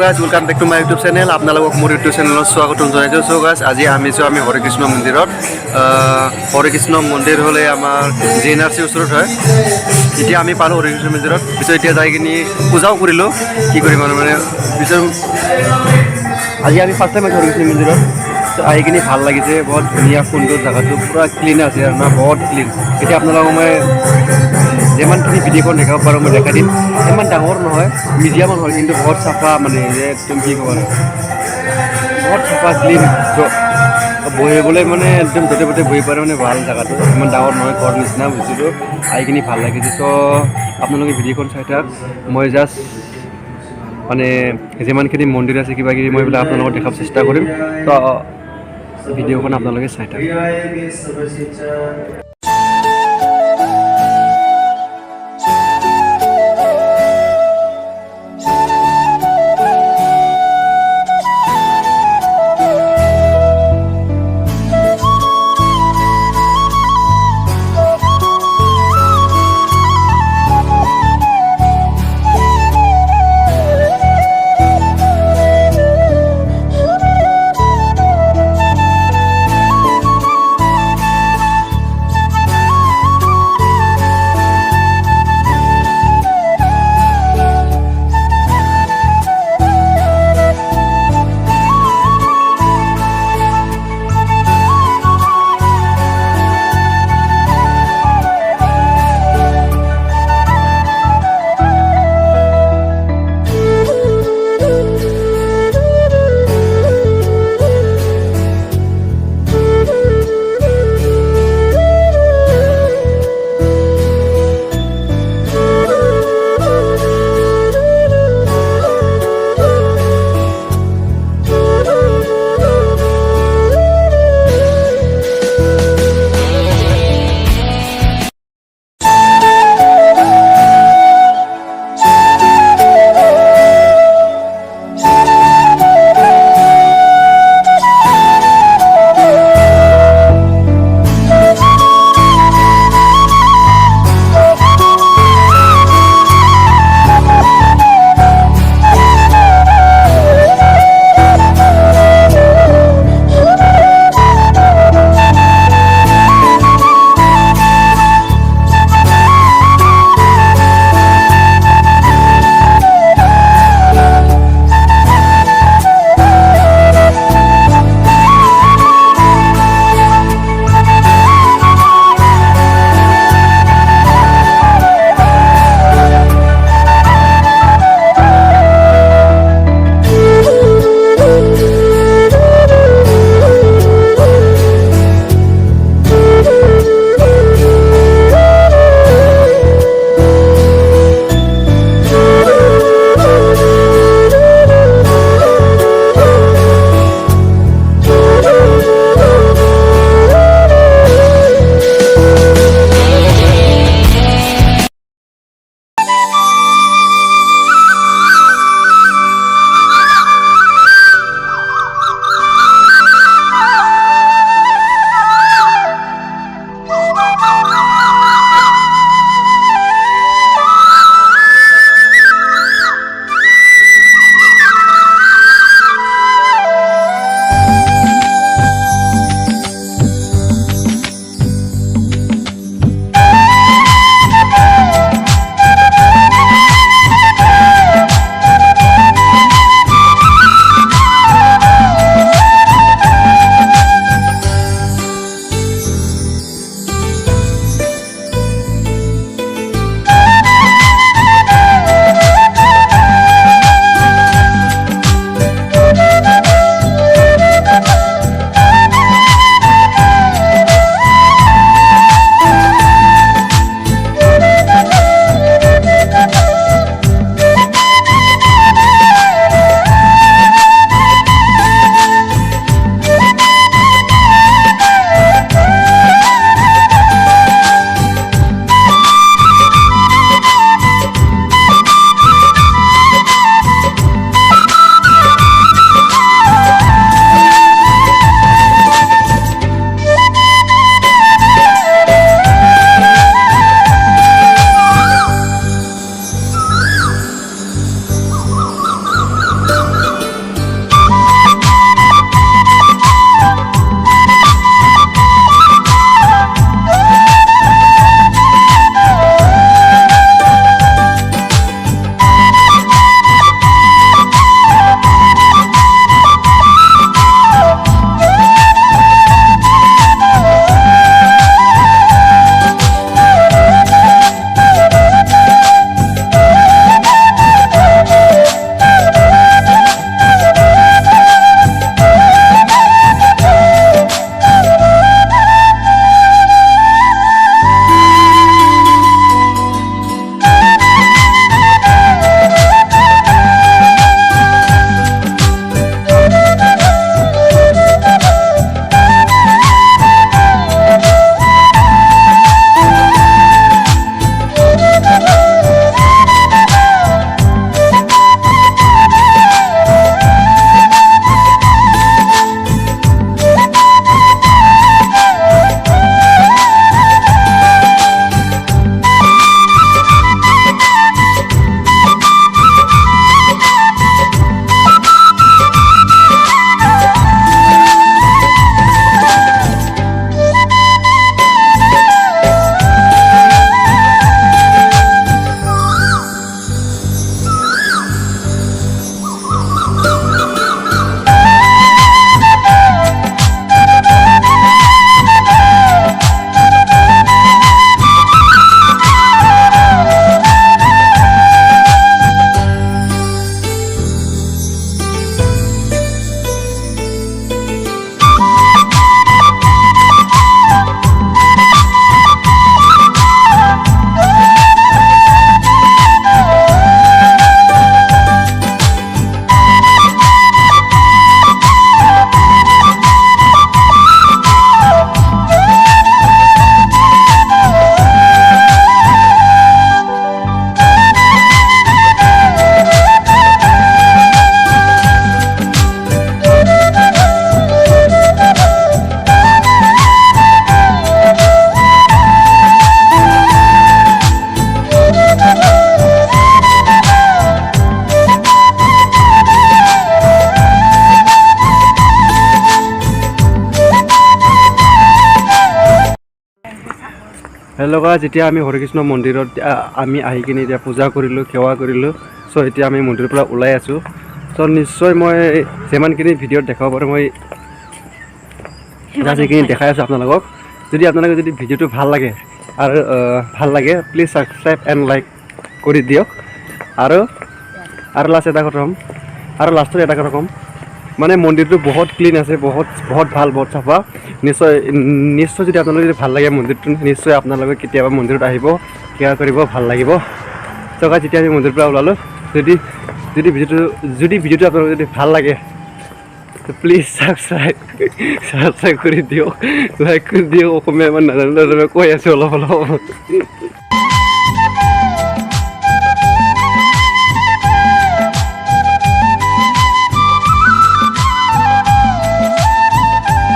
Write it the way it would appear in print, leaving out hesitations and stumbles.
Guys welcome back to my YouTube channel আপোনালোকক মোৰ YouTube চেনেলত স্বাগতম জনাইছোঁ চ' গাইজ আজি আমি হৰে কৃষ্ণ মন্দিৰত হৰে কৃষ্ণ মন্দিৰ হ'লে আমাৰ JNRC ওচৰত হয় এতিয়া আমি পালোঁ হৰে কৃষ্ণ মন্দিৰত পিছত এতিয়া যাই কিনি পূজাও কৰিলোঁ কি কৰিম আৰু মানে পিছত আজি আমি ফাৰ্ষ্ট টাইম হৰে কৃষ্ণ মন্দিৰত আহি কিনি ভাল লাগিছে বহুত ধুনীয়া সুন্দৰ জেগাটো পূৰা ক্লিন আছে আৰু না বহুত ক্লিন এতিয়া আপোনালোকক মই যিমানখিনি ভিডিঅ'খন দেখাব পাৰোঁ মই দেখাই দিম ইমান ডাঙৰ নহয় মিডিয়ামৰ হয় কিন্তু বহুত চাফা মানে একদম কি ক'ব আৰু বহুত চাফা ক্লিন বহিবলৈ মানে একদম য'তে ত'তে বহি পাৰে মানে ভাল জেগাটো ইমান ডাঙৰ নহয় ঘৰ নিচিনা বস্তুটো আহি কিনি ভাল লাগিছে চ' আপোনালোকে ভিডিঅ'খন চাই থাক মই জাষ্ট মানে যিমানখিনি মন্দিৰ আছে কিবা কিবি মই এইবিলাক আপোনালোকক দেখাব চেষ্টা কৰিম তো ভিডিঅ'খন আপোনালোকে চাই থাক হেল্ল' গাইজ, এতিয়া আমি হৰিকৃষ্ণ মন্দিৰত আমি আহি কিনে এতিয়া পূজা কৰিলোঁ, সেৱা কৰিলোঁ। চ' এতিয়া আমি মন্দিৰৰ পৰা ওলাই আছোঁ। চ' নিশ্চয় মই যিমানখিনি ভিডিঅ'ত দেখাব পাৰোঁ মই জাষ্ট সেইখিনি দেখাই আছোঁ আপোনালোকক। যদি আপোনালোকে যদি ভিডিঅ'টো ভাল লাগে প্লিজ ছাবস্ক্ৰাইব এণ্ড লাইক কৰি দিয়ক। আৰু লাষ্টত এটা কথা ক'ম, মানে মন্দিৰটো বহুত ক্লিন আছে, বহুত ভাল, বহুত চাফা। নিশ্চয় যদি আপোনালোকে যদি ভাল লাগে মন্দিৰটো, নিশ্চয় আপোনালোকে কেতিয়াবা মন্দিৰত আহিব, সেৱা কৰিব, ভাল লাগিব। চ' গাইজ, যেতিয়া আমি মন্দিৰৰ পৰা ওলালোঁ, যদি ভিডিঅ'টো আপোনালোকে যদি ভাল লাগে প্লিজ ছাবস্ক্ৰাইব কৰি দিয়ক, লাইক কৰি দিয়ক। অসমীয়া ইমান নাজানো কৈ আছোঁ অলপ।